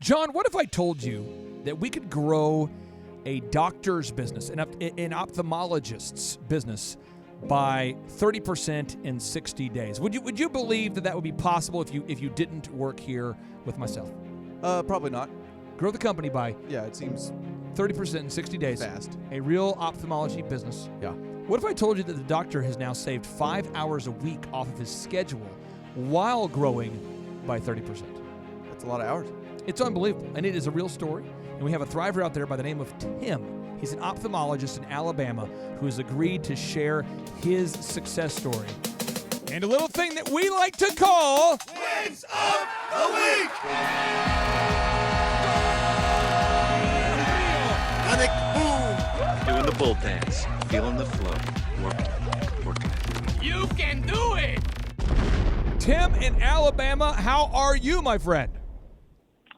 John, what if I told you that we could grow a doctor's business, an ophthalmologist's business, by 30% in 60 days? Would you believe that would be possible if you didn't work here with myself? Probably not. Grow the company by it seems 30% in 60 days. fast. A real ophthalmology business. Yeah. What if I told you that the doctor has now saved 5 hours a week off of his schedule while growing by 30%? That's a lot of hours. It's unbelievable, and it is a real story. And we have a thriver out there by the name of Tim. He's an ophthalmologist in Alabama who has agreed to share his success story. And a little thing that we like to call Wins of the Week! Doing the bull dance, feeling the flow, working. You can do it! Tim in Alabama. How are you, my friend?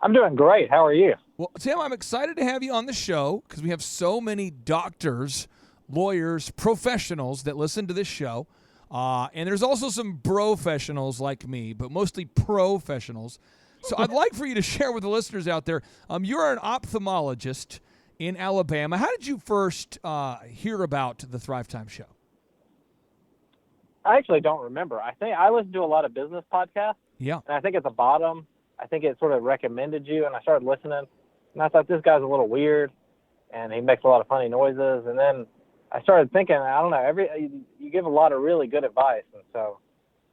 I'm doing great. How are you? Well, Tim, I'm excited to have you on the show because we have so many doctors, lawyers, professionals that listen to this show. And there's also some professionals like me, but mostly professionals. So I'd like for you to share with the listeners out there, you're an ophthalmologist in Alabama. How did you first hear about the Thrivetime Show? I actually don't remember. I think I listen to a lot of business podcasts. Yeah. And I think at the bottom, I think it sort of recommended you, and I started listening. And I thought, this guy's a little weird, and he makes a lot of funny noises. And then I started thinking, I don't know, you give a lot of really good advice, and so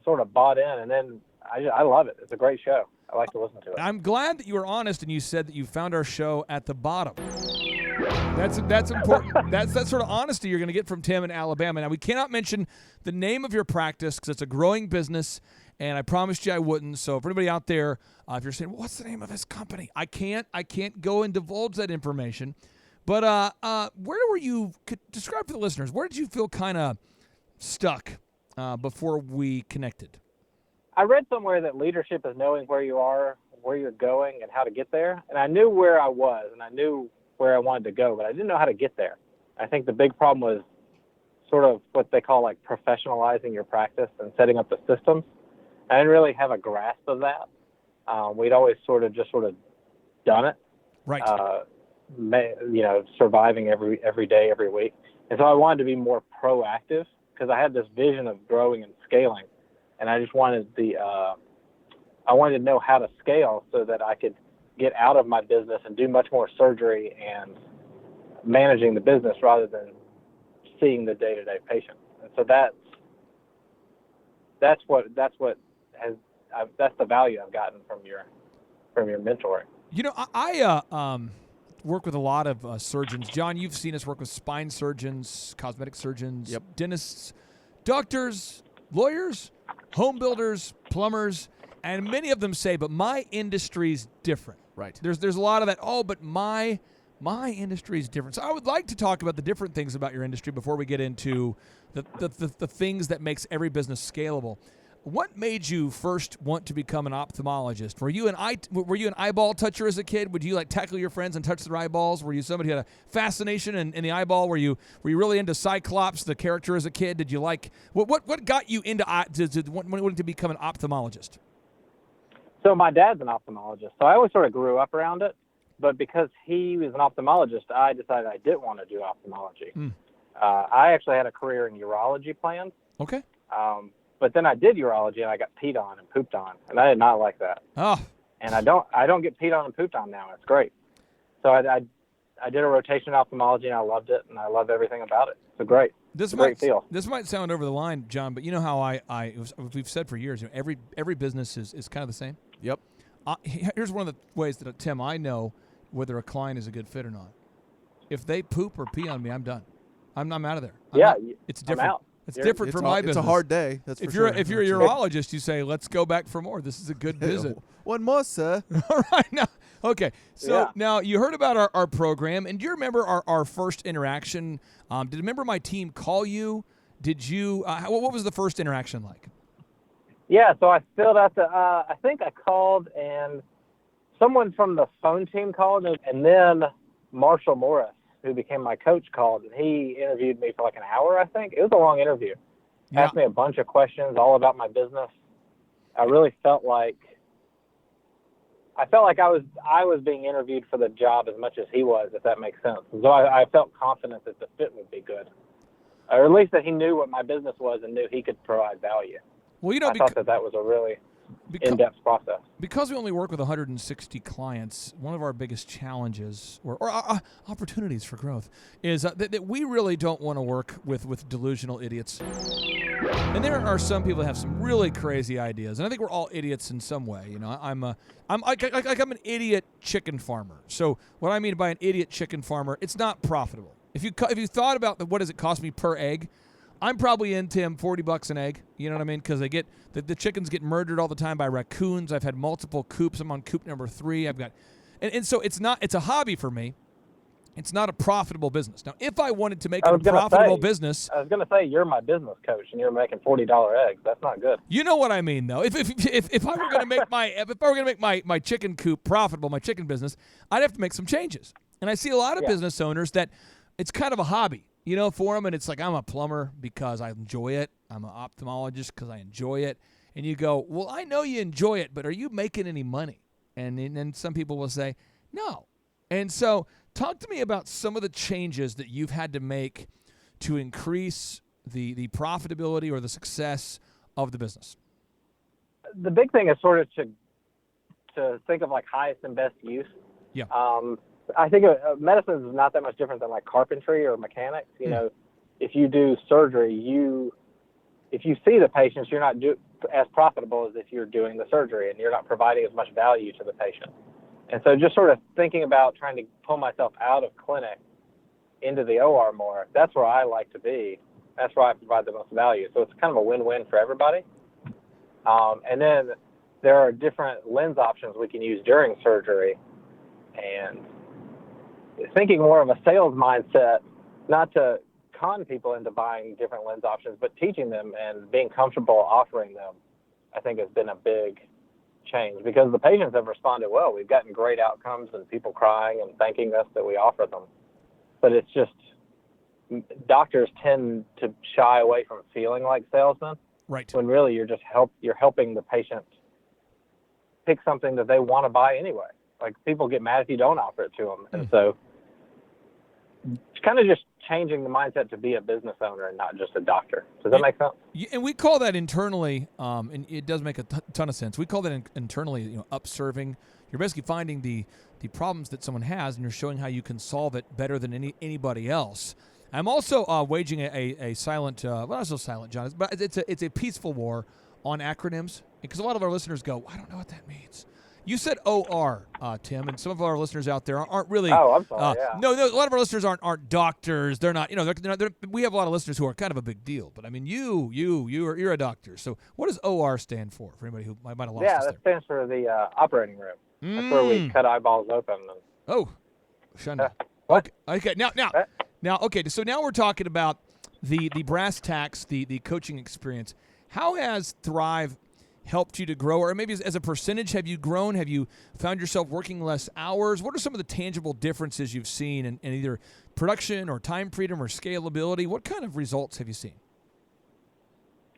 sort of bought in. And then I love it. It's a great show. I like to listen to it. I'm glad that you were honest and you said that you found our show at the bottom. That's important. That's that sort of honesty you're going to get from Tim in Alabama. Now, we cannot mention the name of your practice because it's a growing business, and I promised you I wouldn't. So if anybody out there, if you're saying, what's the name of this company? I can't go and divulge that information. But where were you, describe for the listeners, where did you feel kind of stuck before we connected? I read somewhere that leadership is knowing where you are, where you're going, and how to get there. And I knew where I was, and I knew where I wanted to go, but I didn't know how to get there. I think the big problem was sort of what they call like professionalizing your practice and setting up the systems. I didn't really have a grasp of that. We'd always sort of done it. Right. Surviving every day, every week. And so I wanted to be more proactive because I had this vision of growing and scaling. And I just wanted I wanted to know how to scale so that I could get out of my business and do much more surgery and managing the business rather than seeing the day-to-day patient. And so that's the value I've gotten from your mentoring. You know, I work with a lot of surgeons. John, you've seen us work with spine surgeons, cosmetic surgeons, dentists, doctors, lawyers, home builders, plumbers, and many of them say, but my industry's different. Right. There's a lot of that, but my industry is different. So I would like to talk about the different things about your industry before we get into the things that makes every business scalable. What made you first want to become an ophthalmologist? Were you an eyeball toucher as a kid? Would you like tackle your friends and touch their eyeballs? Were you somebody who had a fascination in the eyeball? Were you really into Cyclops, the character, as a kid? Did you like what got you into wanting to become an ophthalmologist? So my dad's an ophthalmologist, so I always sort of grew up around it. But because he was an ophthalmologist, I decided I didn't want to do ophthalmology. I actually had a career in urology planned. Okay. But then I did urology, and I got peed on and pooped on, and I did not like that. Oh. And I don't get peed on and pooped on now. It's great. So I did a rotation in ophthalmology, and I loved it, and I love everything about it. It's great. It's a great feel. This might sound over the line, John, but you know how we've said for years, every business is kind of the same. Yep. Here's one of the ways that, Tim, I know whether a client is a good fit or not. If they poop or pee on me, I'm done. I'm out of there. It's different. I'm out. It's different for my business. It's a hard day. That's if for you're sure. a urologist, you say, "Let's go back for more. This is a good visit." One more, sir. All right, now, okay. So now you heard about our program, and do you remember our first interaction? Did you remember my team call you? Did you? What was the first interaction like? Yeah, so I filled out I think I called, and someone from the phone team called, and then Marshall Morris, who became my coach, called, and he interviewed me for like an hour, I think. It was a long interview. Yeah. Asked me a bunch of questions all about my business. I really felt like I felt like I was being interviewed for the job as much as he was, if that makes sense. So I felt confident that the fit would be good, or at least that he knew what my business was and knew he could provide value. Well, you know, I thought that was a really in-depth process. Because we only work with 160 clients, one of our biggest challenges or opportunities for growth is that we really don't want to work with delusional idiots. And there are some people that have some really crazy ideas, and I think we're all idiots in some way. You know, I'm an idiot chicken farmer. So what I mean by an idiot chicken farmer, it's not profitable. If you thought about what does it cost me per egg, I'm probably in, Tim, $40 an egg. You know what I mean? Because the chickens get murdered all the time by raccoons. I've had multiple coops. I'm on coop number 3. And so it's a hobby for me. It's not a profitable business. Now, if I wanted to make it a profitable business, I was going to say you're my business coach and you're making $40 eggs. That's not good. You know what I mean, though. If I were going to make my chicken coop profitable, my chicken business, I'd have to make some changes. And I see a lot of business owners that it's kind of a hobby, you know, for them. And it's like, I'm a plumber because I enjoy it. I'm an ophthalmologist because I enjoy it. And you go, well, I know you enjoy it, but are you making any money? And then some people will say, no. And so talk to me about some of the changes that you've had to make to increase the profitability or the success of the business. The big thing is sort of to think of like highest and best use. Yeah. I think medicine is not that much different than like carpentry or mechanics. You know, if you do surgery, if you see the patients, you're not as profitable as if you're doing the surgery, and you're not providing as much value to the patient. And so just sort of thinking about trying to pull myself out of clinic into the OR more, that's where I like to be. That's where I provide the most value. So it's kind of a win-win for everybody. And then there are different lens options we can use during surgery. And thinking more of a sales mindset, not to con people into buying different lens options, but teaching them and being comfortable offering them, I think has been a big change, because the patients have responded well. We've gotten great outcomes and people crying and thanking us that we offer them. But it's just doctors tend to shy away from feeling like salesmen. Right. When really you're helping the patient pick something that they want to buy anyway. Like, people get mad if you don't offer it to them. And so it's kind of just changing the mindset to be a business owner and not just a doctor. Does that make sense? And we call that internally, and it does make a ton of sense. We call that internally, you know, upserving. You're basically finding the problems that someone has, and you're showing how you can solve it better than anybody else. I'm also waging a silent, well, not so silent, John, but it's a peaceful war on acronyms, because a lot of our listeners go, I don't know what that means. You said OR, Tim, and some of our listeners out there aren't really. Oh, I'm sorry. Yeah. No, a lot of our listeners aren't doctors. They're not. You know, we have a lot of listeners who are kind of a big deal. But I mean, you're a doctor. So what does OR stand for anybody who might have lost us there? Yeah, that stands for the operating room. That's where we cut eyeballs open. Oh, Shunda. Okay. Now. Okay. So now we're talking about the brass tacks, the coaching experience. How has Thrive helped you to grow, or maybe as a percentage, have you grown? Have you found yourself working less hours? What are some of the tangible differences you've seen in either production or time freedom or scalability? What kind of results have you seen?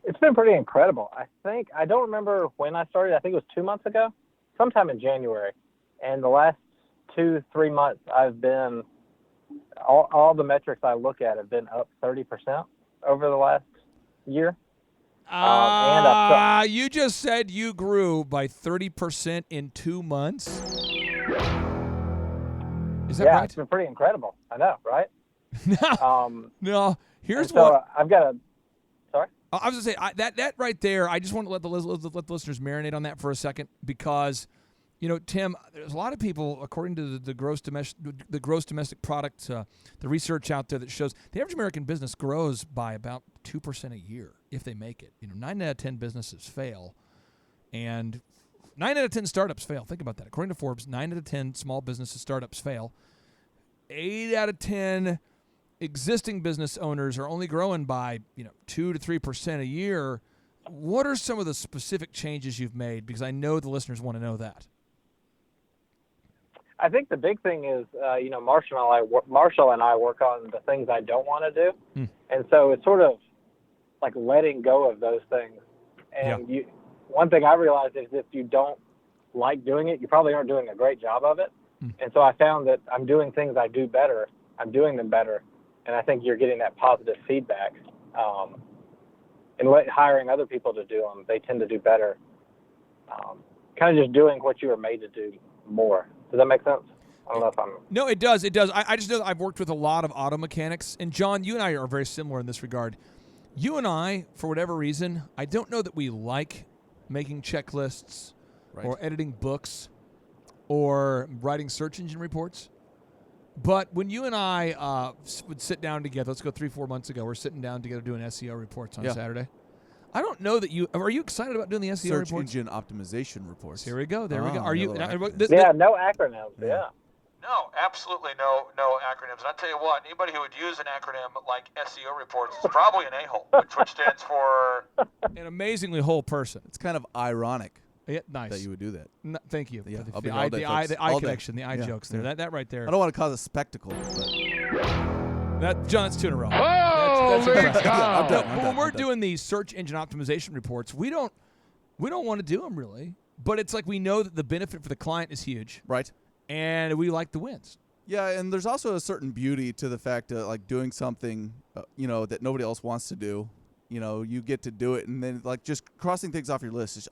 It's been pretty incredible. I don't remember when I started. I think it was 2 months ago, sometime in January. And the last 2-3 months, I've been, all the metrics I look at have been up 30% over the last year. You just said you grew by 30% in 2 months? Is that right? It's been pretty incredible. I know, right? No. Here's so what I've got a. Sorry. I was going to say that right there. I just want to let the listeners marinate on that for a second, because, you know, Tim, there's a lot of people, according to the gross domestic product, the research out there that shows the average American business grows by about 2% a year if they make it. You know, 9 out of 10 businesses fail, and 9 out of 10 startups fail. Think about that. According to Forbes, 9 out of 10 small businesses startups fail. 8 out of 10 existing business owners are only growing by 2 to 3% a year. What are some of the specific changes you've made? Because I know the listeners want to know that. I think the big thing is, Marshall and I work on the things I don't want to do. And so it's sort of like letting go of those things. And one thing I realized is if you don't like doing it, you probably aren't doing a great job of it. And so I found that I'm doing things I do better. I'm doing them better. And I think you're getting that positive feedback. And hiring other people to do them, they tend to do better. Kind of just doing what you were made to do more. Does that make sense? I don't know if I'm... No, it does. It does. I just know that I've worked with a lot of auto mechanics. And, John, you and I are very similar in this regard. You and I, for whatever reason, I don't know that we like making checklists or editing books or writing search engine reports. But when you and I would sit down together, let's go 3-4 months ago, we're sitting down together doing SEO reports on Saturday. I don't know that you are you excited about doing the SEO Search reports? engine optimization reports. Here we go. There we go. Are no you? acronyms. no acronyms. Yeah. No, absolutely no acronyms. And I'll tell you what, anybody who would use an acronym like SEO reports is probably an a-hole, which stands for... An amazingly whole person. It's kind of ironic yeah, nice. that you would do that. No, thank you. Yeah, for I'll the be all day, folks. the eye All day. connection, the eye Yeah, jokes there. yeah. That right there. I don't want to cause a spectacle, but John, that's 2 in a row. Oh, That's big impressive. cow. I'm done. But when we're doing these search engine optimization reports, we don't want to do them really. But it's like we know that the benefit for the client is huge, right. and we like the wins. Yeah, and there's also a certain beauty to the fact of like doing something, that nobody else wants to do. You get to do it, and then like just crossing things off your list is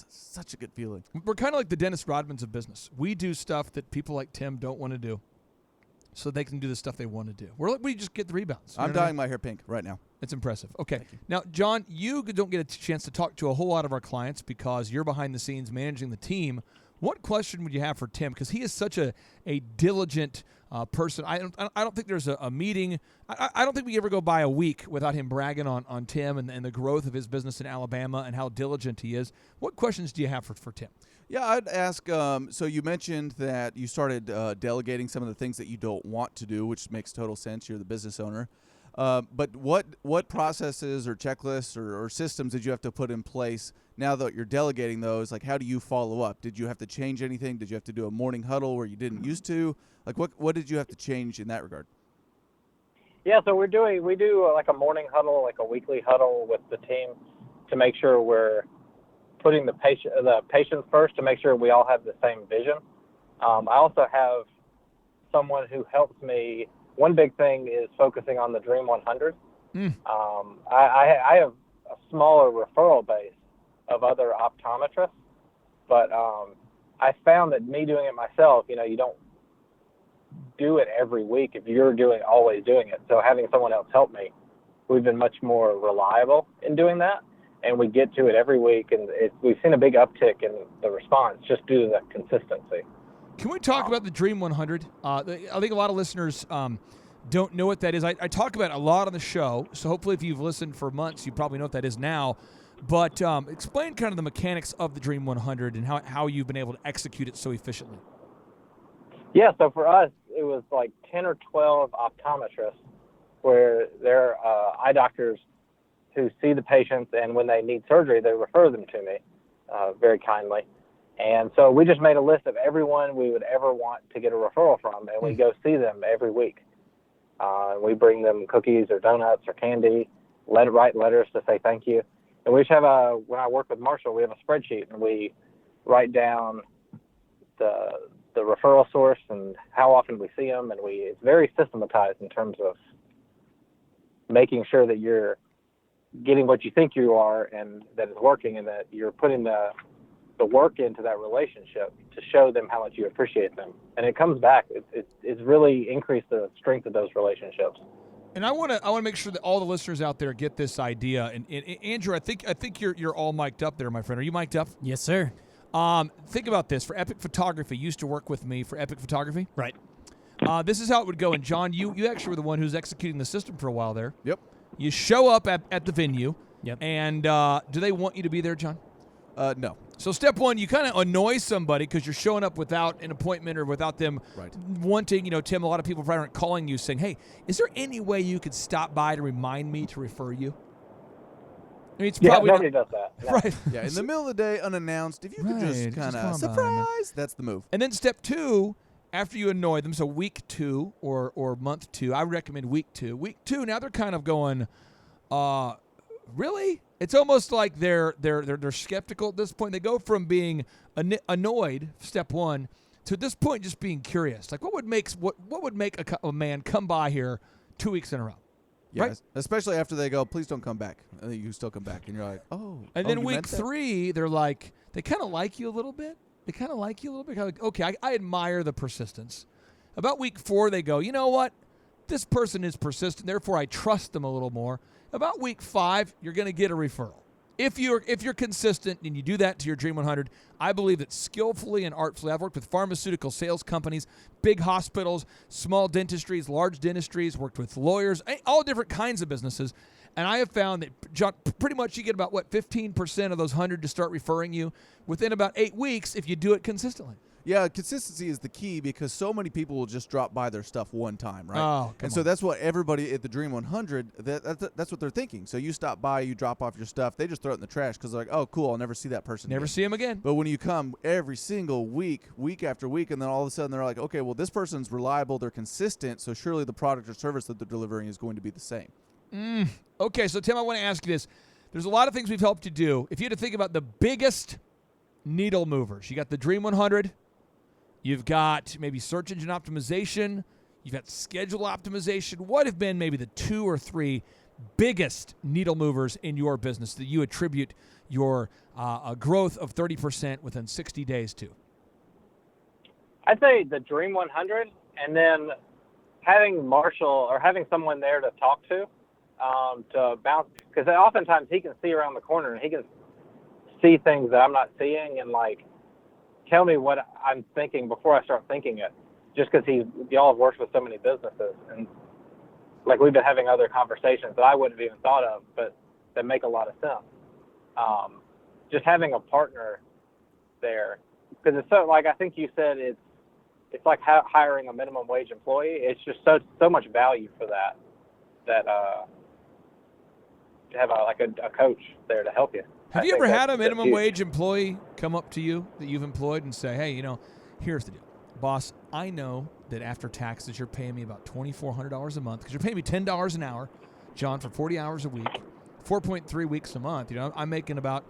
such a good feeling. We're kind of like the Dennis Rodmans of business. We do stuff that people like Tim don't want to do, so they can do the stuff they want to do. We just get the rebounds. You I'm know what I dyeing my hair pink right now. It's impressive. Okay. Now, John, you don't get a chance to talk to a whole lot of our clients because you're behind the scenes managing the team. What question would you have for Tim? Because he is such a diligent person. I don't think there's a meeting. I don't think we ever go by a week without him bragging on Tim and the growth of his business in Alabama and how diligent he is. What questions do you have for Tim? Yeah, I'd ask, so you mentioned that you started delegating some of the things that you don't want to do, which makes total sense. You're the business owner. But what processes or checklists or systems did you have to put in place now that you're delegating those? Like, how do you follow up? Did you have to change anything? Did you have to do a morning huddle where you didn't used to? Like, what did you have to change in that regard? Yeah, so we do like a morning huddle, like a weekly huddle with the team to make sure we're putting the patients first, to make sure we all have the same vision. I also have someone who helps me. One big thing is focusing on the Dream 100. I have a smaller referral base of other optometrists, but I found that me doing it myself, you don't do it every week if you're always doing it. So having someone else help me, we've been much more reliable in doing that, and we get to it every week, and we've seen a big uptick in the response just due to the consistency. Can we talk about the Dream 100? I think a lot of listeners don't know what that is. I talk about it a lot on the show, so hopefully if you've listened for months, you probably know what that is now. But explain kind of the mechanics of the Dream 100 and how you've been able to execute it so efficiently. Yeah, so for us, it was like 10 or 12 optometrists where they're eye doctors who see the patients, and when they need surgery, they refer them to me very kindly. And so we just made a list of everyone we would ever want to get a referral from, and we go see them every week. We bring them cookies or donuts or candy, write letters to say thank you. And we just have when I work with Marshall, we have a spreadsheet, and we write down the referral source and how often we see them, and it's very systematized in terms of making sure that you're getting what you think you are and that it's working, and that you're putting the work into that relationship to show them how much you appreciate them. And it comes back. It's really increased the strength of those relationships. And I want to make sure that all the listeners out there get this idea. And Andrew, I think you're all mic'd up there, my friend. Are you mic'd up? Yes, sir. Think about this. For Epic Photography, you used to work with me for Epic Photography. Right. This is how it would go. And John, you actually were the one who's executing the system for a while there. Yep. You show up at the venue. Yep. And do they want you to be there, John? No. So step one, you kind of annoy somebody because you're showing up without an appointment or without them wanting, Tim, a lot of people probably aren't calling you saying, hey, is there any way you could stop by to remind me to refer you? I mean, it's probably nobody does that. No. Right. Yeah, in the middle of the day, unannounced, if you could just kind of surprise, that's the move. And then step two, after you annoy them, so week 2 or month 2, I recommend week 2. Week 2, now they're kind of going, really? It's almost like they're skeptical at this point. They go from being annoyed, step one, to at this point just being curious. Like, what would make a man come by here 2 weeks in a row? Yes, right? Especially after they go, please don't come back. And then you still come back, and you're like, And then week 3, they're like, they kind of like you a little bit. Kind of like, okay, I admire the persistence. About week 4, they go, you know what? This person is persistent, therefore I trust them a little more. About week 5, you're going to get a referral. If you're consistent and you do that to your Dream 100, I believe that skillfully and artfully, I've worked with pharmaceutical sales companies, big hospitals, small dentistries, large dentistries, worked with lawyers, all different kinds of businesses. And I have found that, John, pretty much you get about, 15% of those 100 to start referring you within about 8 weeks if you do it consistently. Yeah, consistency is the key because so many people will just drop by their stuff one time, right? Oh, and so that's what everybody at the Dream 100, that's what they're thinking. So you stop by, you drop off your stuff, they just throw it in the trash because they're like, oh, cool, I'll never see that person Never again. see him again. But when you come every single week, week after week, and then all of a sudden they're like, okay, well, this person's reliable, they're consistent, so surely the product or service that they're delivering is going to be the same. Okay, so Tim, I want to ask you this. There's a lot of things we've helped you do. If you had to think about the biggest needle movers, you got the Dream 100, you've got maybe search engine optimization, you've got schedule optimization. What have been maybe the 2 or 3 biggest needle movers in your business that you attribute your growth of 30% within 60 days to? I'd say the Dream 100, and then having Marshall or having someone there to talk to bounce, because oftentimes he can see around the corner and he can see things that I'm not seeing and like tell me what I'm thinking before I start thinking it, just because y'all have worked with so many businesses, and like we've been having other conversations that I wouldn't have even thought of, but that make a lot of sense. Just having a partner there, because it's so, like I think you said, it's like hiring a minimum wage employee. It's just so much value for that to have a coach there to help you. Have you ever had a minimum wage employee come up to you that you've employed and say, hey, here's the deal. Boss, I know that after taxes you're paying me about $2,400 a month because you're paying me $10 an hour, John, for 40 hours a week, 4.3 weeks a month. I'm making about,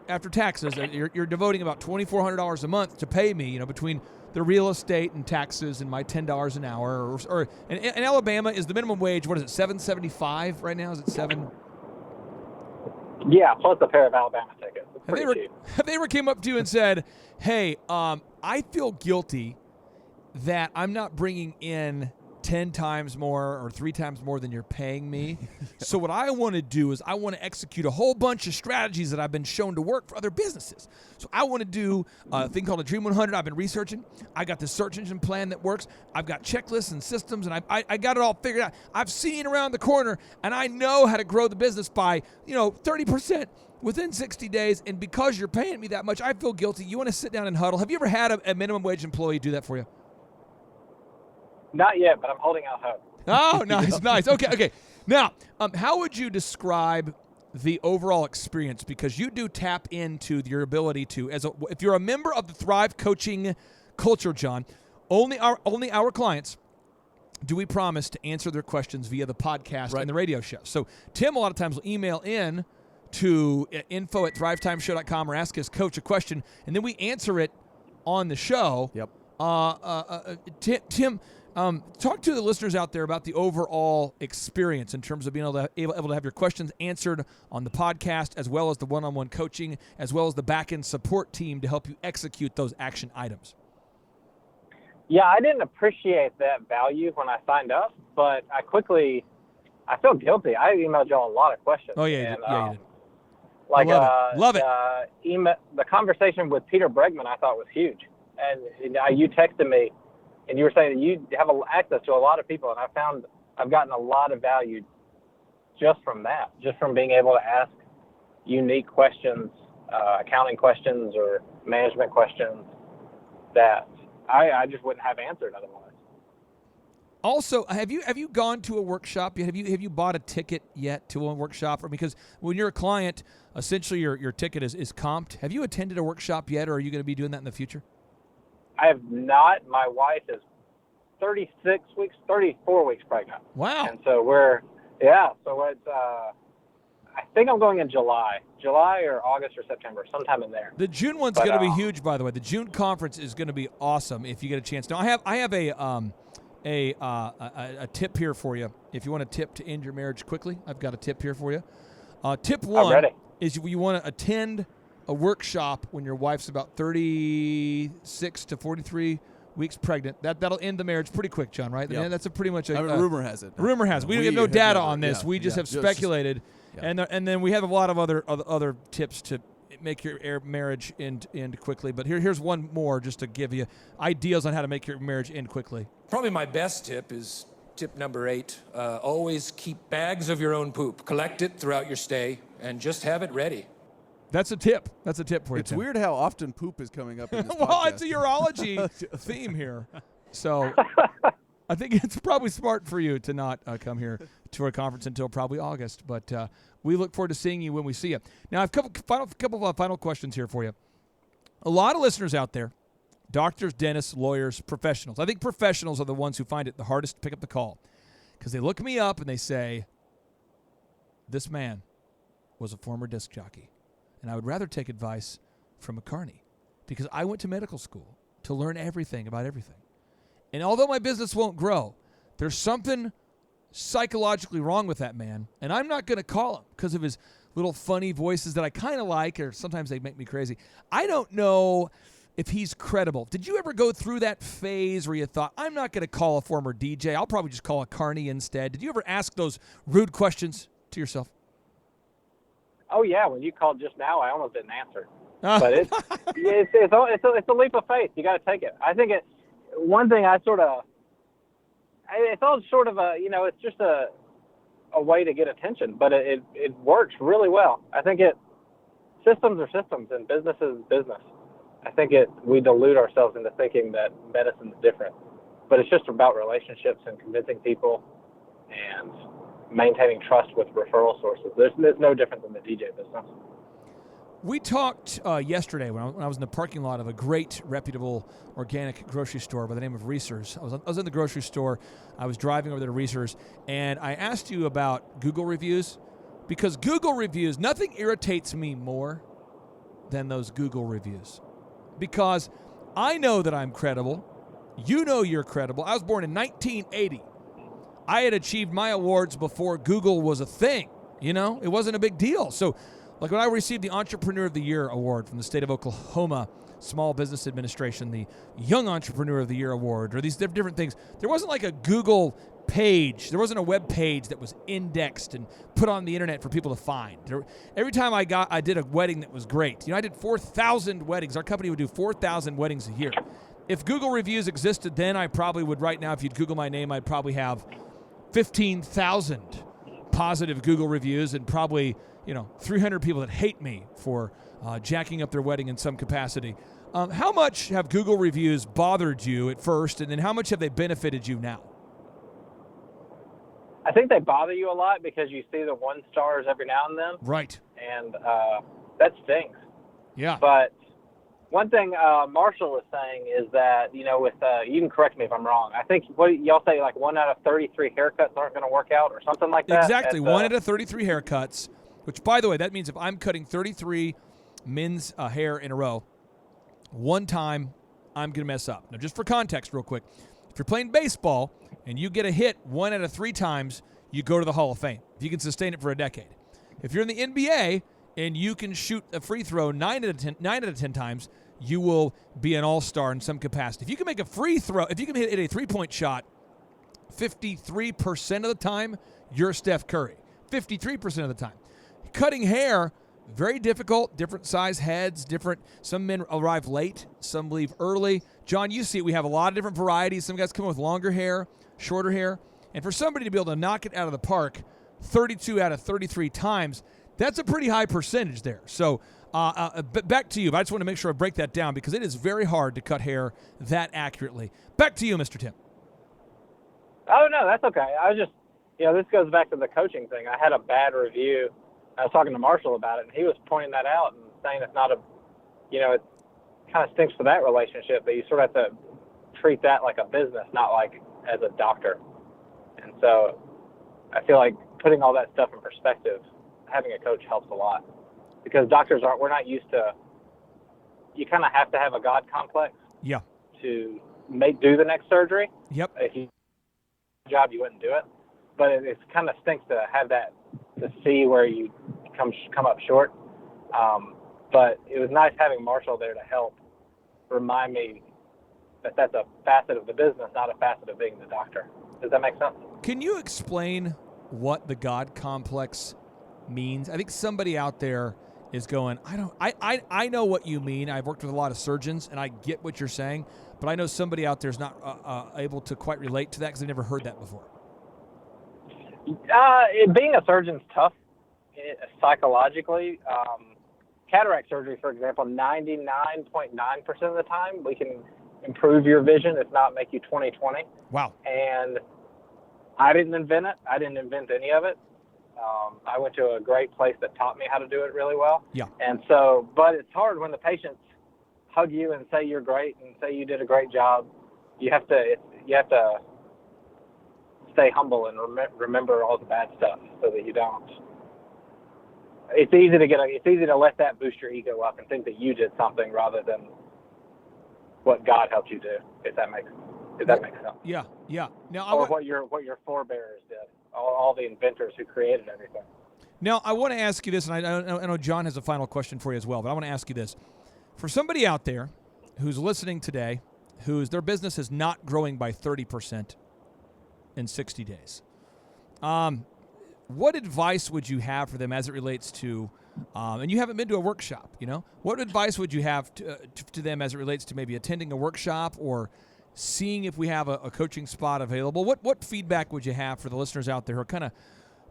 after taxes, you're devoting about $2,400 a month to pay me, between the real estate and taxes and my $10 an hour. Or in Alabama, is the minimum wage, what is it, $7.75 right now? Is it $7? Yeah, plus a pair of Alabama tickets. Have they ever came up to you and said, hey, I feel guilty that I'm not bringing in 10 times more or 3 times more than you're paying me. So what I want to do is I want to execute a whole bunch of strategies that I've been shown to work for other businesses. So I want to do a thing called a Dream 100. I've been researching. I got this search engine plan that works. I've got checklists and systems, and I got it all figured out. I've seen around the corner, and I know how to grow the business by 30% within 60 days. And because you're paying me that much, I feel guilty. You want to sit down and huddle. Have you ever had a minimum wage employee do that for you? Not yet, but I'm holding out hope. Oh, nice. Okay. Now, how would you describe the overall experience? Because you do tap into your ability to, if you're a member of the Thrive coaching culture, John, only our clients do we promise to answer their questions via the podcast and the radio show. So Tim, a lot of times, will email in to info@thrivetimeshow.com or ask his coach a question, and then we answer it on the show. Yep. Tim, talk to the listeners out there about the overall experience in terms of being able to have your questions answered on the podcast, as well as the one-on-one coaching, as well as the back-end support team to help you execute those action items. Yeah, I didn't appreciate that value when I signed up, but I feel guilty. I emailed y'all a lot of questions. Oh, yeah, you did. Like, love it. The conversation with Peter Bregman I thought was huge. And you texted me, and you were saying that you have access to a lot of people, and I found I've gotten a lot of value just from that, just from being able to ask unique questions, accounting questions or management questions that I just wouldn't have answered otherwise. Also, have you gone to a workshop yet? Have you bought a ticket yet to a workshop? Or because when you're a client, essentially your ticket is comped. Have you attended a workshop yet, or are you going to be doing that in the future? I have not. My wife is 34 weeks pregnant. Wow. And so so it's, I think I'm going in July or August or September, sometime in there. The June one's going to be huge, by the way. The June conference is going to be awesome if you get a chance. Now, I have a tip here for you. If you want a tip to end your marriage quickly, I've got a tip here for you. Tip one is you want to attend a workshop when your wife's about 36 to 43 weeks pregnant. That'll end the marriage pretty quick, John, right? Yep. That's a pretty much a rumor has it. Rumor has it. We have no data on this. Yeah, we just have speculated. And then we have a lot of other tips to make your marriage end quickly. But here's one more just to give you ideas on how to make your marriage end quickly. Probably my best tip is tip number 8. Always keep bags of your own poop. Collect it throughout your stay and just have it ready. That's a tip. That's a tip for you, It's Tim. weird how often poop is coming up in this Well, podcast. it's a urology theme here. So I think it's probably smart for you to not come here to our conference until probably August. But we look forward to seeing you when we see you. Now, I have a couple of final questions here for you. A lot of listeners out there, doctors, dentists, lawyers, professionals. I think professionals are the ones who find it the hardest to pick up the call because they look me up and they say, this man was a former disc jockey. And I would rather take advice from a carny because I went to medical school to learn everything about everything. And although my business won't grow, there's something psychologically wrong with that man. And I'm not going to call him because of his little funny voices that I kind of like, or sometimes they make me crazy. I don't know if he's credible. Did you ever go through that phase where you thought, I'm not going to call a former DJ. I'll probably just call a carny instead. Did you ever ask those rude questions to yourself? Oh yeah, when you called just now, I almost didn't answer. But it's a leap of faith. You got to take it. I think one thing it's all sort of it's just a way to get attention, but it works really well. I think systems are systems and business is business. I think we delude ourselves into thinking that medicine's different, but it's just about relationships and convincing people and maintaining trust with referral sources. There's no different than the DJ business. We talked yesterday when I was in the parking lot of a great, reputable, organic grocery store by the name of Reese's. I was in the grocery store. I was driving over there to Reese's, and I asked you about Google reviews because Google reviews, nothing irritates me more than those Google reviews because I know that I'm credible. You know you're credible. I was born in 1980. I had achieved my awards before Google was a thing. You know, it wasn't a big deal. So, like when I received the Entrepreneur of the Year award from the state of Oklahoma Small Business Administration, the Young Entrepreneur of the Year award, or these different things, there wasn't like a Google page. There wasn't a web page that was indexed and put on the internet for people to find. Every time I did a wedding that was great. You know, I did 4,000 weddings. Our company would do 4,000 weddings a year. If Google reviews existed then, I probably would right now, if you'd Google my name, I'd probably have 15,000 positive Google reviews and probably 300 people that hate me for jacking up their wedding in some capacity. How much have Google reviews bothered you at first, and then how much have they benefited you now? I think they bother you a lot because you see the 1 stars every now and then. Right. And that stings. Yeah. But one thing Marshall is saying is that, with you can correct me if I'm wrong. I think what y'all say, like 1 out of 33 haircuts aren't going to work out or something like that. Exactly. 1 out of 33 haircuts, which, by the way, that means if I'm cutting 33 men's hair in a row, one time I'm going to mess up. Now, just for context real quick, if you're playing baseball and you get a hit 1 out of 3 times, you go to the Hall of Fame. If you can sustain it for a decade. If you're in the NBA and you can shoot a free throw 9 out of 10 times, you will be an all-star in some capacity. If you can make a free throw, if you can hit a three-point shot 53% of the time, you're Steph Curry. 53% of the time. Cutting hair, very difficult, different size heads, some men arrive late, some leave early. John, you see it, we have a lot of different varieties. Some guys come in with longer hair, shorter hair. And for somebody to be able to knock it out of the park 32 out of 33 times, that's a pretty high percentage there. So back to you. But I just want to make sure I break that down because it is very hard to cut hair that accurately. Back to you, Mr. Tim. Oh, no, that's okay. I was just, this goes back to the coaching thing. I had a bad review. I was talking to Marshall about it, and he was pointing that out and saying it's not it kind of stinks for that relationship, but you sort of have to treat that like a business, not like as a doctor. And so I feel like putting all that stuff in perspective having a coach helps a lot, because doctors we're not used to. You kind of have to have a God complex. Yeah. To do the next surgery. Yep. If you job, you wouldn't do it. But it kind of stinks to have that, to see where you come up short. But it was nice having Marshall there to help remind me that that's a facet of the business, not a facet of being the doctor. Does that make sense? Can you explain what the God complex means? I think somebody out there is going, I know what you mean. I've worked with a lot of surgeons, and I get what you're saying, but I know somebody out there is not able to quite relate to that because they've never heard that before. Being a surgeon's tough psychologically. Cataract surgery, for example, 99.9% of the time, we can improve your vision, if not make you 20/20. Wow. And I didn't invent it. I didn't invent any of it. I went to a great place that taught me how to do it really well. Yeah. And so, but it's hard when the patients hug you and say you're great and say you did a great job. You have to stay humble and remember all the bad stuff so that you don't. It's easy to let that boost your ego up and think that you did something rather than what God helped you do. If that makes sense. Yeah. Yeah. Now, what your forebears did. All the inventors who created everything. Now, I want to ask you this, and I know John has a final question for you as well, but I want to ask you this. For somebody out there who's listening today, their business is not growing by 30% in 60 days, what advice would you have for them as it relates to, and you haven't been to a workshop, what advice would you have to them as it relates to maybe attending a workshop or seeing if we have a coaching spot available? What feedback would you have for the listeners out there who are kind of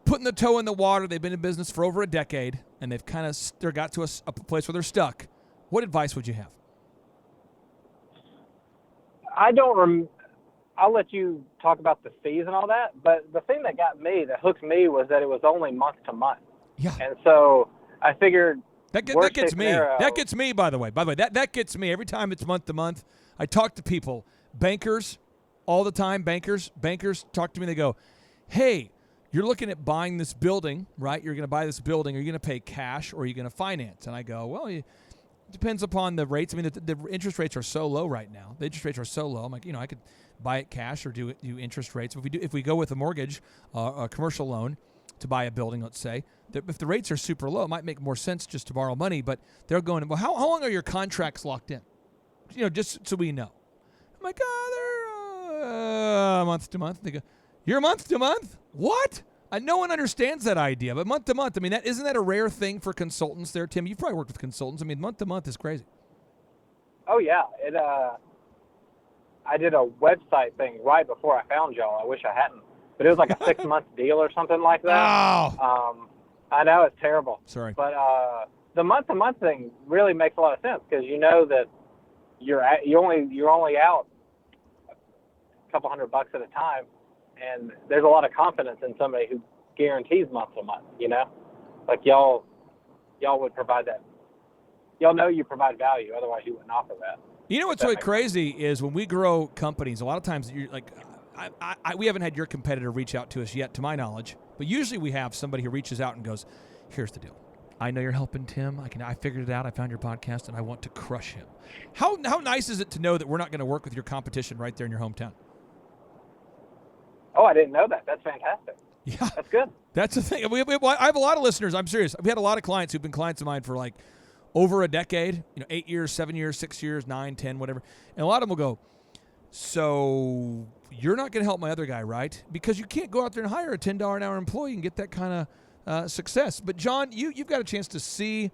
putting the toe in the water? They've been in business for over a decade, and they've kind of got to a place where they're stuck. What advice would you have? I'll let you talk about the fees and all that, but the thing that hooked me was that it was only month to month. Yeah. And so I figured that gets me. That gets me, by the way. That gets me every time it's month to month. I talk to people, bankers, all the time. Bankers talk to me. They go, "Hey, you're looking at buying this building, right? You're going to buy this building. Are you going to pay cash or are you going to finance?" And I go, "Well, it depends upon the rates. I mean, the interest rates are so low right now. The interest rates are so low. I'm like, I could buy it cash or do interest rates. If we go with a mortgage, a commercial loan to buy a building, let's say, if the rates are super low, it might make more sense just to borrow money. But they're going, well, how long are your contracts locked in? Just so we know." I'm like, they're month to month. They go, "You're month to month? What?" No one understands that idea, but month to month, I mean, isn't that a rare thing for consultants there, Tim? You've probably worked with consultants. I mean, month to month is crazy. Oh, yeah. I did a website thing right before I found y'all. I wish I hadn't. But it was like a 6-month deal or something like that. Oh. I know, it's terrible. Sorry. But the month-to-month thing really makes a lot of sense because you know that you're only out a couple $100 at a time. And there's a lot of confidence in somebody who guarantees month to month, Like y'all would provide that. Y'all know you provide value, otherwise you wouldn't offer that. What's really crazy is when we grow companies, a lot of times you're like, we haven't had your competitor reach out to us yet, to my knowledge, but usually we have somebody who reaches out and goes, "Here's the deal. I know you're helping Tim. I figured it out. I found your podcast and I want to crush him." How nice is it to know that we're not going to work with your competition right there in your hometown? Oh, I didn't know that. That's fantastic. Yeah. That's good. That's the thing. I have a lot of listeners. I'm serious. We had a lot of clients who've been clients of mine for like over a decade, 8 years, 7 years, 6 years, 9, 10, whatever. And a lot of them will go, "So you're not going to help my other guy, right? Because you can't go out there and hire a $10 an hour employee and get that kind of success." But John, you've got a chance to see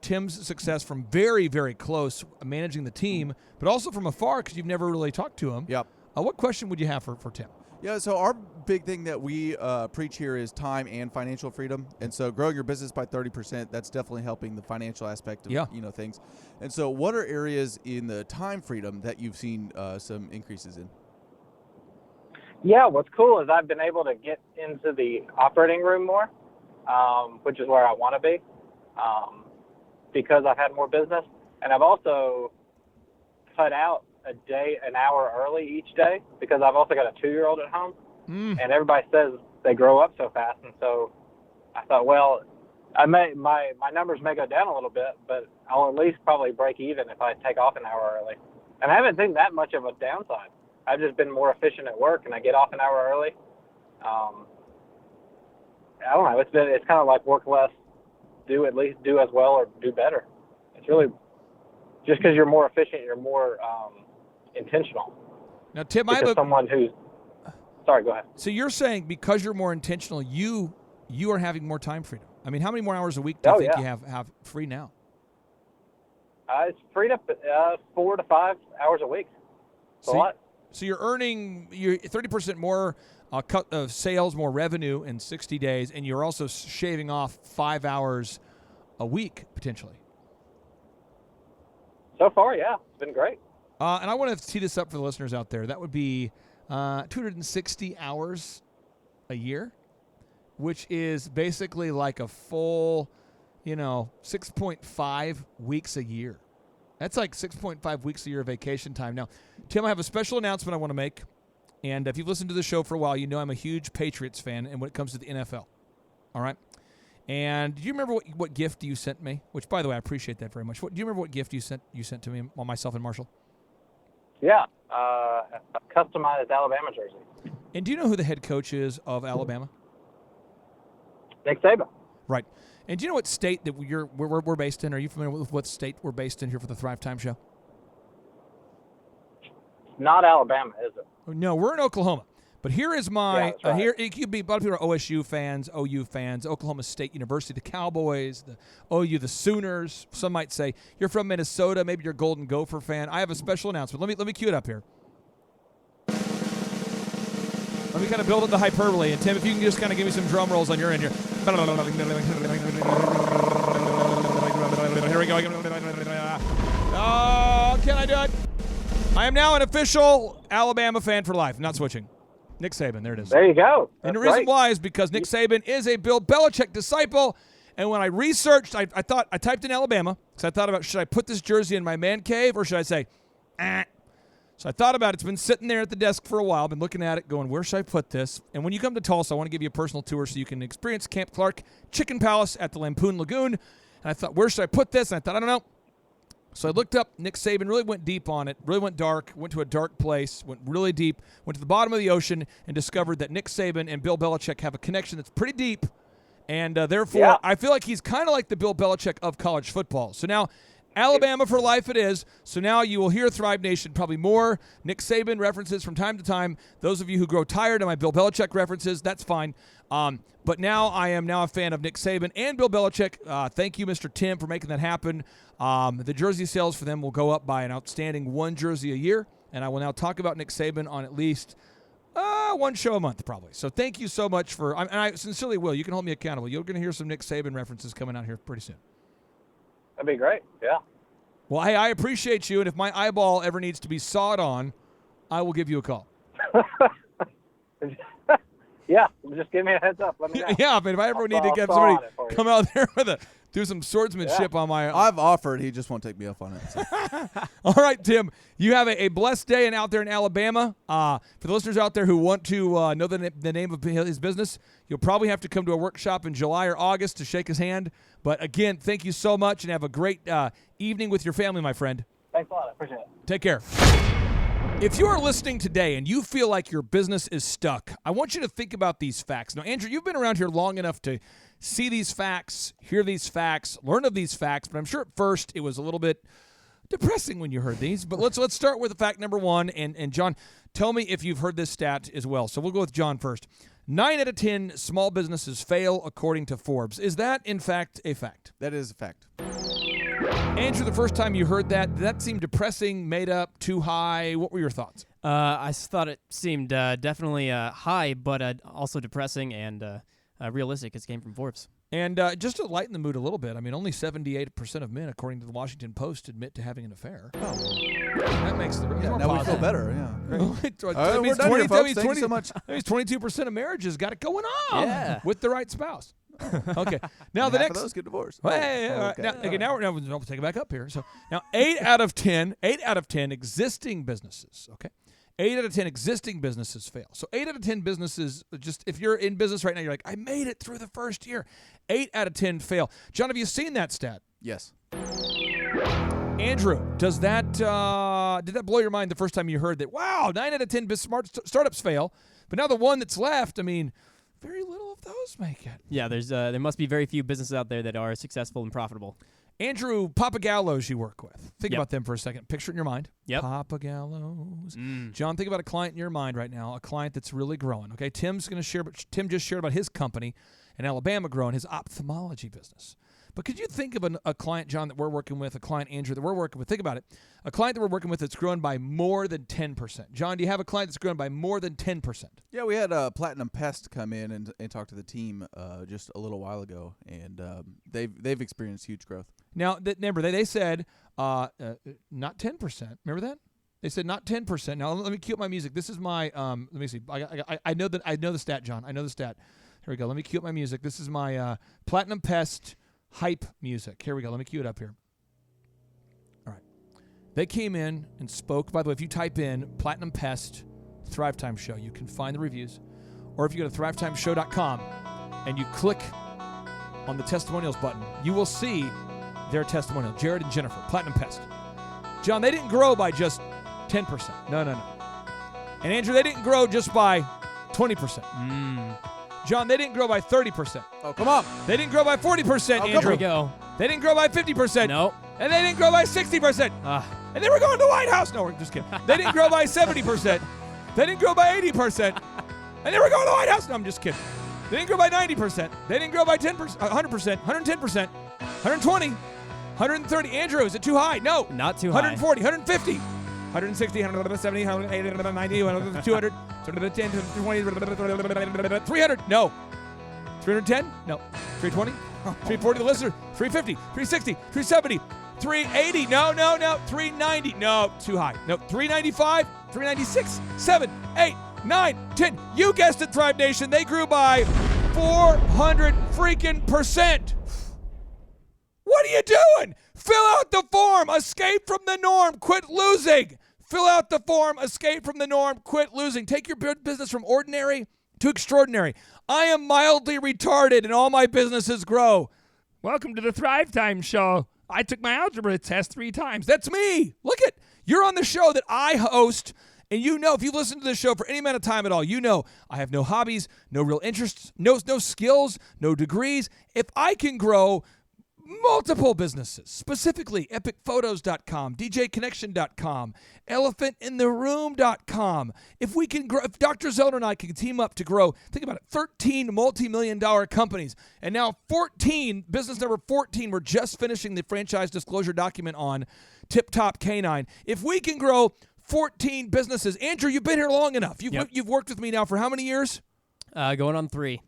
Tim's success from very, very close, managing the team, but also from afar because you've never really talked to him. Yep. What question would you have for Tim? Yeah, so our big thing that we preach here is time and financial freedom. And so growing your business by 30%, that's definitely helping the financial aspect of things. And so what are areas in the time freedom that you've seen some increases in? Yeah, what's cool is I've been able to get into the operating room more, which is where I want to be, because I've had more business. And I've also cut out an hour early each day because I've also got a 2-year-old at home. And everybody says they grow up so fast. And so I thought, well, my numbers may go down a little bit, but I'll at least probably break even if I take off an hour early. And I haven't seen that much of a downside. I've just been more efficient at work, and I get off an hour early. I don't know. It's kind of like work less, do as well, or do better. It's really just because you're more efficient, you're more intentional. Now, Tim, someone who's sorry, go ahead. So you're saying because you're more intentional, you are having more time freedom. I mean, how many more hours a week do you think you have free now? It's freed up 4 to 5 hours a week. It's a lot. So you're earning 30% more cut of sales, more revenue in 60 days, and you're also shaving off 5 hours a week potentially. So far, yeah, it's been great. And I want to tee this up for the listeners out there. That would be 260 hours a year, which is basically like a full, 6.5 weeks a year. That's like 6.5 weeks a year of vacation time. Now, Tim, I have a special announcement I want to make. And if you've listened to the show for a while, you know I'm a huge Patriots fan and when it comes to the NFL. All right? And do you remember what gift you sent me? Which, by the way, I appreciate that very much. Do you remember what gift you sent to me, myself and Marshall? Yeah, a customized Alabama jersey. And do you know who the head coach is of Alabama? Nick Saban. Right. And do you know what state that we're based in? Are you familiar with what state we're based in here for the Thrivetime Show? Not Alabama, is it? No, we're in Oklahoma. But here is my right. here. It could be a lot of people are OSU fans, OU fans, Oklahoma State University, the Cowboys, the OU, the Sooners. Some might say you're from Minnesota. Maybe you're a Golden Gopher fan. I have a special announcement. Let me cue it up here. Let me kind of build up the hyperbole. And Tim, if you can just kind of give me some drum rolls on your end here. Here we go. Oh, can I do it? I am now an official Alabama fan for life. I'm not switching. Nick Saban, there it is. There you go. And the reason why is because Nick Saban is a Bill Belichick disciple. And when I researched, I typed in Alabama because I thought about, should I put this jersey in my man cave or should I say, So I thought about it. It's been sitting there at the desk for a while. I've been looking at it going, where should I put this? And when you come to Tulsa, I want to give you a personal tour so you can experience Camp Clark Chicken Palace at the Lampoon Lagoon. And I thought, where should I put this? And I thought, I don't know. So I looked up Nick Saban, really went deep on it, really went dark, went to a dark place, went really deep, went to the bottom of the ocean, and discovered that Nick Saban and Bill Belichick have a connection that's pretty deep. And therefore, I feel like he's kind of like the Bill Belichick of college football. So now, Alabama for life it is. So now you will hear Thrive Nation probably more Nick Saban references from time to time. Those of you who grow tired of my Bill Belichick references, that's fine. But now I am now a fan of Nick Saban and Bill Belichick. Thank you, Mr. Tim, for making that happen. The jersey sales for them will go up by an outstanding one jersey a year. And I will now talk about Nick Saban on at least one show a month probably. So thank you so much for – and I sincerely will. You can hold me accountable. You're going to hear some Nick Saban references coming out here pretty soon. That'd be great, yeah. Well, hey, I appreciate you, and if my eyeball ever needs to be sawed on, I will give you a call. Yeah, just give me a heads up. Let me know. Yeah, but if I ever need to get somebody come out there do some swordsmanship on my... I've offered. He just won't take me up on it. So. All right, Tim. You have a blessed day and out there in Alabama. For the listeners out there who want to know the name of his business, you'll probably have to come to a workshop in July or August to shake his hand. But, again, thank you so much, and have a great evening with your family, my friend. Thanks a lot. I appreciate it. Take care. If you are listening today and you feel like your business is stuck, I want you to think about these facts. Now, Andrew, you've been around here long enough to see these facts, hear these facts, learn of these facts, but I'm sure at first it was a little bit depressing when you heard these. But let's start with fact number one. And John, tell me if you've heard this stat as well. So we'll go with John first. 9 out of 10 small businesses fail, according to Forbes. Is that, in fact, a fact? That is a fact. Andrew, the first time you heard that, did that seem depressing, made up, too high? What were your thoughts? I thought it seemed definitely high, but also depressing and realistic. It came from Forbes. And just to lighten the mood a little bit, I mean, only 78% of men, according to the Washington Post, admit to having an affair. Oh. That makes the now we feel better, yeah. That means we're done here, folks. Thank you so much. That means 22% of marriages got it going on with the right spouse. Okay. Now the next. Half of those get divorced. Hey, okay. Now we'll take it back up here. So now 8 out of 10 existing businesses. Okay. 8 out of 10 existing businesses fail. So 8 out of 10 businesses, just if you're in business right now, you're like, I made it through the first year. 8 out of 10 fail. John, have you seen that stat? Yes. Andrew, does that did that blow your mind the first time you heard that? Wow, 9 out of 10 startups fail, but now the one that's left, I mean, very little of those make it. Yeah, there must be very few businesses out there that are successful and profitable. Andrew, Papagallos you work with. Think Yep. about them for a second. Picture it in your mind. Yep. Papagallos. John, think about a client in your mind right now, a client that's really growing. Okay, Tim just shared about his company in Alabama growing, his ophthalmology business. But could you think of a client, John, that we're working with, a client, Andrew, that we're working with? Think about it. A client that we're working with that's growing by more than 10%. John, do you have a client that's growing by more than 10%? Yeah, we had Platinum Pest come in and talk to the team just a little while ago, and they've experienced huge growth. Now, remember, they said not 10%. Remember that? They said not 10%. Now, let me cue up my music. This is my, let me see. I know the stat, John. I know the stat. Here we go. Let me cue up my music. This is my Platinum Pest hype music. Here we go. Let me cue it up here. All right. They came in and spoke. By the way, if you type in Platinum Pest Thrivetime Show, you can find the reviews. Or if you go to thrivetimeshow.com and you click on the testimonials button, you will see their testimonial. Jared and Jennifer, Platinum Pest. John, they didn't grow by just 10%. No. And Andrew, they didn't grow just by 20%. John, they didn't grow by 30%. Oh, come on. They didn't grow by 40%, Andrew. Here we go. They didn't grow by 50%. No. And they didn't grow by 60%. And they were going to the White House. No, we're just kidding. They didn't grow by 70%. They didn't grow by 80%. And they were going to the White House. No, I'm just kidding. They didn't grow by 90%. They didn't grow by 10%, 100%, 110%, 120, 130. Andrew, is it too high? No. Not too high. 140, 150, 160, 170, 180, 190, 200, 210, 220, 300. No. 310? No. 320? 340 the listener. 350, 360, 370, 380. No. 390. No, too high. No. 395, 396, 7, 8, 9, 10. You guessed it, Thrive Nation. They grew by 400 freaking percent. What are you doing? Fill out the form. Escape from the norm. Quit losing. Fill out the form. Escape from the norm. Quit losing. Take your business from ordinary to extraordinary. I am mildly retarded and all my businesses grow. Welcome to the Thrivetime Show. I took my algebra test 3 times. That's me. Look at, you're on the show that I host. And you know, if you listen to this show for any amount of time at all, you know I have no hobbies, no real interests, no skills, no degrees. If I can grow multiple businesses, specifically epicphotos.com, djconnection.com, elephantintheroom.com. If we can grow, if Dr. Zeller and I can team up to grow, think about it, 13 multi-million-dollar companies, and now 14, business number 14, we're just finishing the franchise disclosure document on Tip Top Canine. If we can grow 14 businesses, Andrew, you've been here long enough. You've worked with me now for how many years? Going on 3.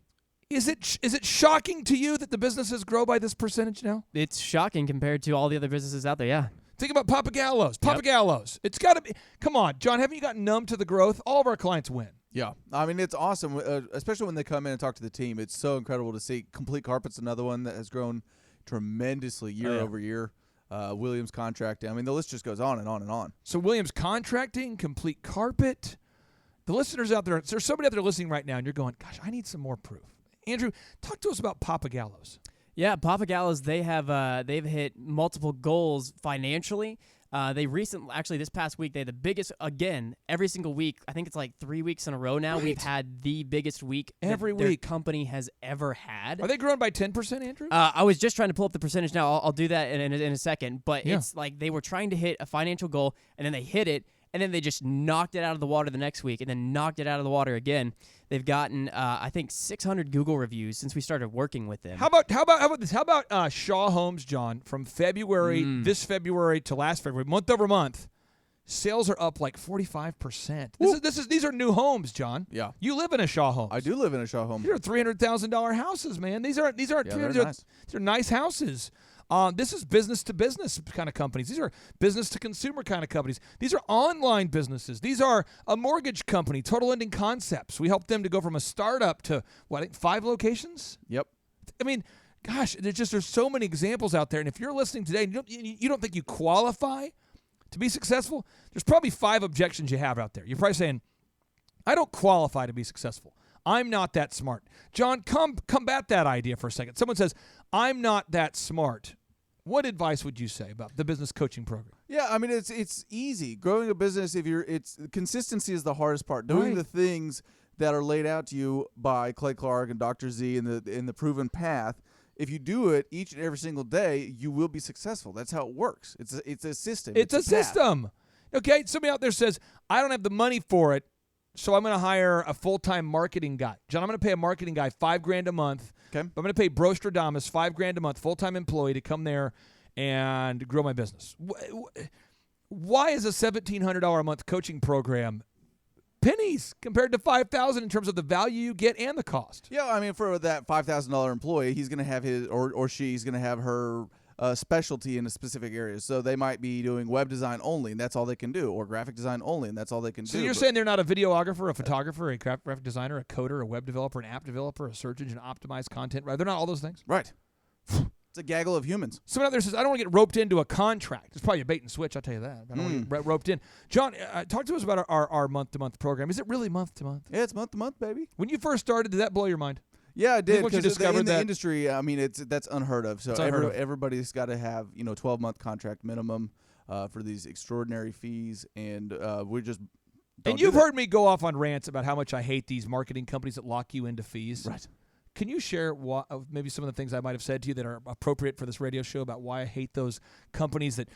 Is it shocking to you that the businesses grow by this percentage now? It's shocking compared to all the other businesses out there, yeah. Think about Papagallos. Papagallos. It's got to be. Come on, John, haven't you gotten numb to the growth? All of our clients win. Yeah. I mean, it's awesome, especially when they come in and talk to the team. It's so incredible to see. Complete Carpet's another one that has grown tremendously year over year. Williams Contracting. I mean, the list just goes on and on and on. So Williams Contracting, Complete Carpet. The listeners out there, there's somebody out there listening right now, and you're going, gosh, I need some more proof. Andrew, talk to us about Papagallos. Yeah, Papagallos, they've hit multiple goals financially. They recently, this past week, they had the biggest, again, every single week. I think it's like 3 weeks in a row now. Right. We've had the biggest week every their week company has ever had. Are they growing by 10%, Andrew? I was just trying to pull up the percentage now. I'll do that in a second. But It's like they were trying to hit a financial goal, and then they hit it, and then they just knocked it out of the water the next week, and then knocked it out of the water again. They've gotten, I think, 600 Google reviews since we started working with them. How about this? How about Shaw Homes, John? From February, this February to last February, month over month, sales are up like 45%. These are new homes, John. Yeah. You live in a Shaw Homes. I do live in a Shaw Home. These are $300,000 houses, man. These aren't they're nice. These are nice houses. This is business-to-business kind of companies. These are business-to-consumer kind of companies. These are online businesses. These are a mortgage company, Total Lending Concepts. We help them to go from a startup to, 5 locations? Yep. I mean, gosh, there's so many examples out there. And if you're listening today and you don't think you qualify To be successful, there's probably 5 objections you have out there. You're probably saying, I don't qualify to be successful. I'm not that smart. John, combat that idea for a second. Someone says, I'm not that smart. What advice would you say about the business coaching program? Yeah, I mean it's easy. Growing a business, consistency is the hardest part. Doing the things that are laid out to you by Clay Clark and Dr. Z in the proven path. If you do it each and every single day, you will be successful. That's how it works. It's a system. It's a path. system. Okay, somebody out there says, I don't have the money for it, so I'm going to hire a full-time marketing guy. John, I'm going to pay a marketing guy $5,000 a month. Okay. I'm going to pay Brostradamus $5,000 a month, full-time employee, to come there and grow my business. Why is a $1,700 a month coaching program pennies compared to $5,000 in terms of the value you get and the cost? Yeah, I mean, for that $5,000 employee, he's going to have his or she's going to have her specialty in a specific area. So they might be doing web design only, and that's all they can do, or graphic design only, and that's all they can do. So you're saying they're not a videographer, a photographer, a graphic designer, a coder, a web developer, an app developer, a search engine optimized content, right? They're not all those things? Right. It's a gaggle of humans. Someone out there says, I don't want to get roped into a contract. It's probably a bait and switch, I'll tell you that. I don't want to get roped in. John, talk to us about our month-to-month program. Is it really month-to-month? Yeah, it's month-to-month, baby. When you first started, did that blow your mind? Yeah, it did. Once you Because discovered in the that industry, I mean, that's unheard of. So unheard of. everybody's got to have 12-month contract minimum for these extraordinary fees, and we just don't And you've heard me go off on rants about how much I hate these marketing companies that lock you into fees. Right. Can you share maybe some of the things I might have said to you that are appropriate for this radio show about why I hate those companies that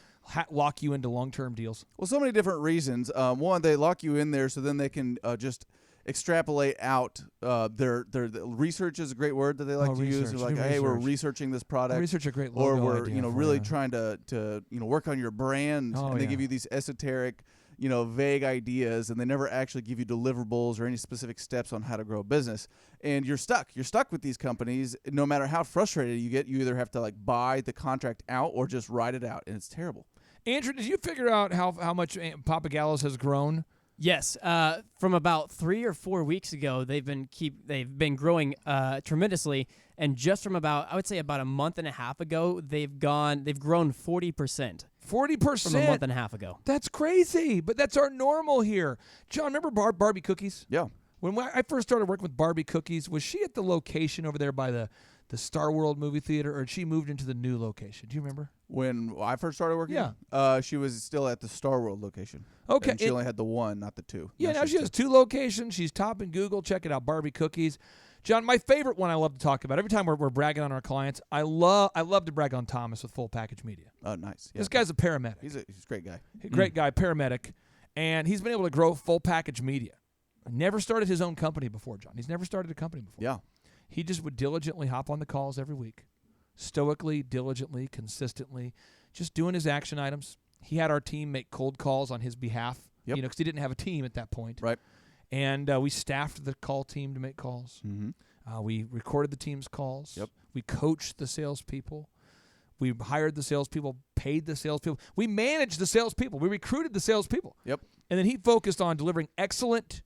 lock you into long-term deals? Well, so many different reasons. One, they lock you in there so then they can just extrapolate out their research is a great word that they like to use. They're like, hey, we're researching this product. Research a great or logo we're idea for really you. trying to work on your brand, and they give you these esoteric, vague ideas, and they never actually give you deliverables or any specific steps on how to grow a business. And you're stuck. You're stuck with these companies. No matter how frustrated you get, you either have to buy the contract out or just ride it out, and it's terrible. Andrew, did you figure out how much Papa Gallows has grown? Yes, from about 3 or 4 weeks ago, they've been growing tremendously, and just from about a month and a half ago, they've grown 40%. 40% from a month and a half ago. That's crazy, but that's our normal here. John, remember Barbie Cookies? Yeah. When I first started working with Barbie Cookies, was she at the location over there by the Star World movie theater, or had she moved into the new location? Do you remember? When I first started working, she was still at the Star World location. Okay. And she only had the one, not the two. Yeah, now she has 2 locations. She's topping Google. Check it out, Barbie Cookies. John, my favorite one I love to talk about, every time we're bragging on our clients, I love to brag on Thomas with Full Package Media. Oh, nice. Yeah. This guy's a paramedic. He's a great guy. Great guy, paramedic. And he's been able to grow Full Package Media. Never started his own company before, John. He's never started a company before. Yeah. He just would diligently hop on the calls every week, stoically, diligently, consistently, just doing his action items. He had our team make cold calls on his behalf, because he didn't have a team at that point. Right. And we staffed the call team to make calls. Mm-hmm. We recorded the team's calls. Yep. We coached the salespeople. We hired the salespeople, paid the salespeople. We managed the salespeople. We recruited the salespeople. Yep. And then he focused on delivering excellent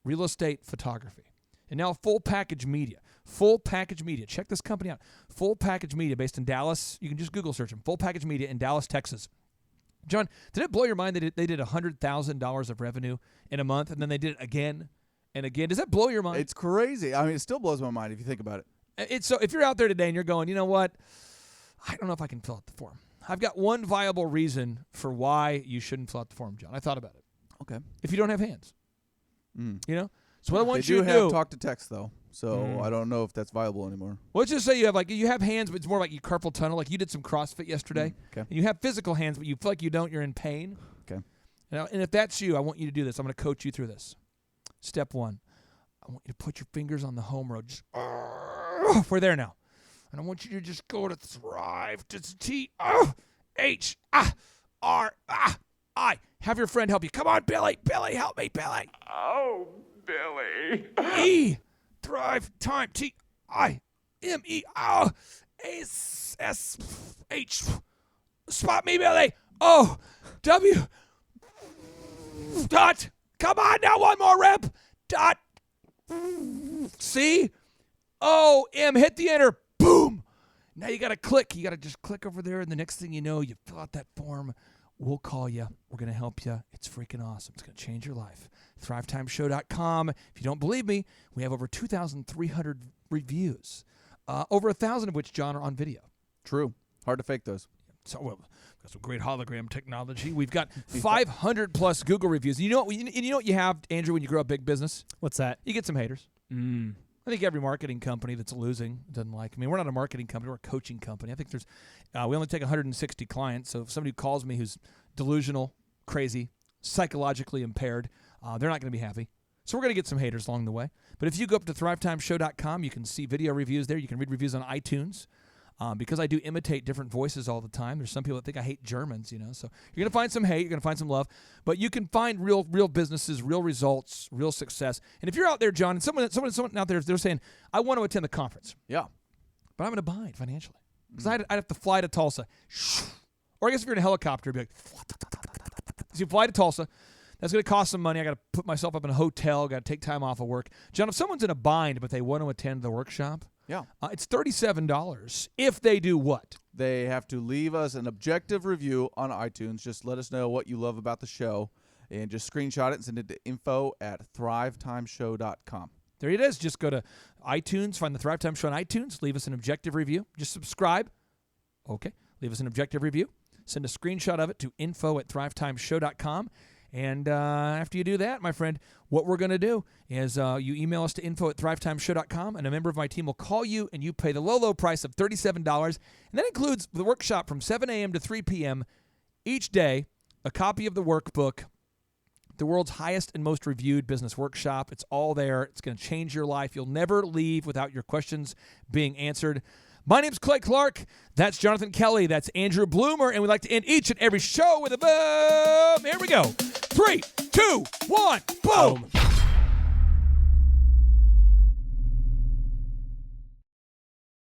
real estate photography. And now Full Package Media. Full Package Media. Check this company out. Full Package Media, based in Dallas. You can just Google search them. Full Package Media in Dallas, Texas. John, did it blow your mind that they did $100,000 of revenue in a month, and then they did it again and again? Does that blow your mind? It's crazy. I mean, it still blows my mind if you think about it. So if you're out there today and you're going, you know what? I don't know if I can fill out the form. I've got one viable reason for why you shouldn't fill out the form, John. I thought about it. Okay. If you don't have hands. So what I want they you do to have do. talk to text though, so I don't know if that's viable anymore. Well, let's just say you have hands, but it's more like you carpal tunnel. Like you did some CrossFit yesterday. Okay. And you have physical hands, but you feel like you don't. You're in pain. Okay. And if that's you, I want you to do this. I'm going to coach you through this. Step 1. I want you to put your fingers on the home road. Just, we're there now. And I want you to just go to Thrive. Just Thrive. Have your friend help you. Come on, Billy. Billy, help me, Billy. Oh, Billy. Thrivetime. TIME. Spot me, Billy. W. Dot. Come on now, one more rep. Dot. C. O. M. Hit the enter. Boom. Now you got to click. You got to just click over there, and the next thing you know, you fill out that form we'll call you. We're going to help you. It's freaking awesome. It's going to change your life. Thrivetimeshow.com. If you don't believe me, we have over 2,300 reviews, over 1,000 of which, John, are on video. True. Hard to fake those. So we've got some great hologram technology. We've got 500 plus Google reviews. You know what you have, Andrew, when you grow a big business? What's that? You get some haters. I think every marketing company that's losing doesn't like. I mean, we're not a marketing company; we're a coaching company. I think there's, we only take 160 clients. So if somebody calls me who's delusional, crazy, psychologically impaired, they're not going to be happy. So we're going to get some haters along the way. But if you go up to thrivetimeshow.com, you can see video reviews there. You can read reviews on iTunes. Because I do imitate different voices all the time. There's some people that think I hate Germans, you know. So you're going to find some hate. You're going to find some love. But you can find real businesses, real results, real success. And if you're out there, John, and someone out there, they're saying, I want to attend the conference. Yeah. But I'm in a bind financially. Because I'd have to fly to Tulsa. Or I guess if you're in a helicopter, it'd be like, so you fly to Tulsa. That's going to cost some money. I got to put myself up in a hotel. Got to take time off of work. John, if someone's in a bind but they want to attend the workshop, it's $37 if they do what? They have to leave us an objective review on iTunes. Just let us know what you love about the show, and just screenshot it and send it to info@thrivetimeshow.com. There it is. Just go to iTunes, find the Thrivetime Show on iTunes, leave us an objective review. Just subscribe. Okay. Leave us an objective review. Send a screenshot of it to info@thrivetimeshow.com. And after you do that, my friend, what we're going to do is you email us to info@thrivetimeshow.com, and a member of my team will call you, and you pay the low price of $37. And that includes the workshop from 7 a.m. to 3 p.m. each day, a copy of the workbook, the world's highest and most reviewed business workshop. It's all there. It's going to change your life. You'll never leave without your questions being answered. My name's Clay Clark. That's Jonathan Kelly. That's Andrew Bloomer. And we like to end each and every show with a boom. Here we go. 3, 2, 1, boom.